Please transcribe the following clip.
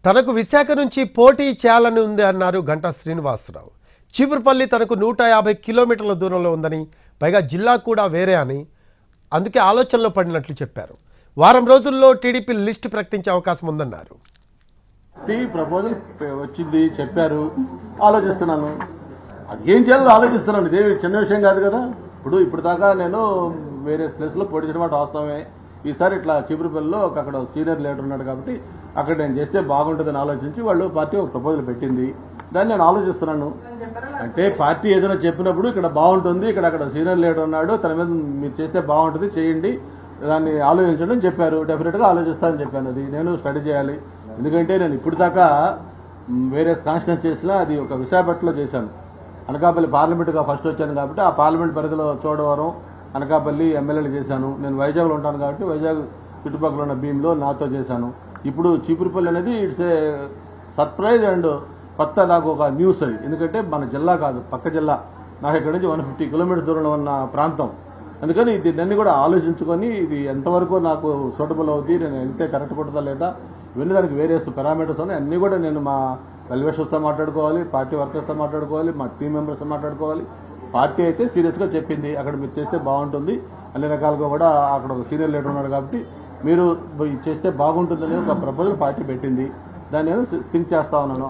తనకు విశాఖ నుంచి పోటీ చేయాలని ఉంది అన్నారు గంటా శ్రీనివాసరావు. చీపురుపల్లి తనకు 150 కిలోమీటర్ల దూరంలో ఉందని, పైగా జిల్లా కూడా వేరే అని, అందుకే ఆలోచనలో పడినట్లు చెప్పారు. వారం రోజుల్లో టీడీపీ లిస్ట్ ప్రకటించే అవకాశం ఉందన్నారు. ప్రపోజల్ వచ్చింది, చెప్పారు, ఆలోచిస్తున్నాను. అది ఏం చేయాలో ఆలోచిస్తున్నాను. ఇదే చిన్న విషయం కాదు కదా. ఇప్పుడు దాకా నేను వేరే ప్లేస్లో పోటీ చేయడం వాస్తవమే. ఈసారి ఇట్లా చీపురుపల్లిలో అక్కడ సీనియర్ లీడర్ ఉన్నాడు కాబట్టి అక్కడ నేను చేస్తే బాగుంటుందని ఆలోచించి వాళ్ళు పార్టీ ఒక ప్రపోజల్ పెట్టింది. దాన్ని నేను ఆలోచిస్తున్నాను. అంటే పార్టీ ఏదైనా చెప్పినప్పుడు ఇక్కడ బాగుంటుంది, అక్కడ సీనియర్ లీడర్ ఉన్నాడు, తన మీద మీరు చేస్తే బాగుంటుంది, చేయండి, దాన్ని ఆలోచించడం చెప్పారు. డెఫినెట్గా ఆలోచిస్తానని చెప్పాను. అది నేను స్టడీ చేయాలి. ఎందుకంటే నేను ఇప్పుడు దాకా వేరే కాన్స్టిట్యూన్స్ చేసినా అది ఒక విశాఖపట్నంలో చేశాను. అనకాపల్లి పార్లమెంటుగా ఫస్ట్ వచ్చాను కాబట్టి ఆ పార్లమెంట్ పరిధిలో చోడవరం, అనకాపల్లి ఎమ్మెల్యేలు చేశాను. నేను వైజాగ్లో ఉంటాను కాబట్టి వైజాగ్ చుట్టుపక్కల ఉన్న భీమ్లో నాతో చేశాను. ఇప్పుడు చీపురుపల్లి అనేది ఇట్స్ ఏ సర్ప్రైజ్ అండ్ కొత్త నాకు ఒక న్యూస్ అది. ఎందుకంటే మన జిల్లా కాదు, పక్క జిల్లా. నాకు ఇక్కడ నుంచి 150 కిలోమీటర్స్ దూరంలో ఉన్న ప్రాంతం. అందుకని దీన్ని కూడా ఆలోచించుకొని ఇది ఎంతవరకు నాకు సూటబుల్ అవుతుంది, నేను వెళ్తే కరెక్ట్ పడుతుందా లేదా, ఇవన్నీ దానికి వేరియస్ పారామీటర్స్ ఉన్నాయి. అన్నీ కూడా నేను మా వెల్విషర్స్తో మాట్లాడుకోవాలి, పార్టీ వర్కర్స్తో మాట్లాడుకోవాలి, మా టీం మెంబర్స్తో మాట్లాడుకోవాలి. పార్టీ అయితే సీరియస్గా చెప్పింది అక్కడ మీరు చేస్తే బాగుంటుంది, అన్ని రకాలుగా కూడా అక్కడ ఒక సీనియర్ లీడర్ ఉన్నాడు కాబట్టి మీరు చేస్తే బాగుంటుందని ఒక ప్రపోజల్ పార్టీ పెట్టింది. దాన్ని నేను థింక్ చేస్తా ఉన్నాను.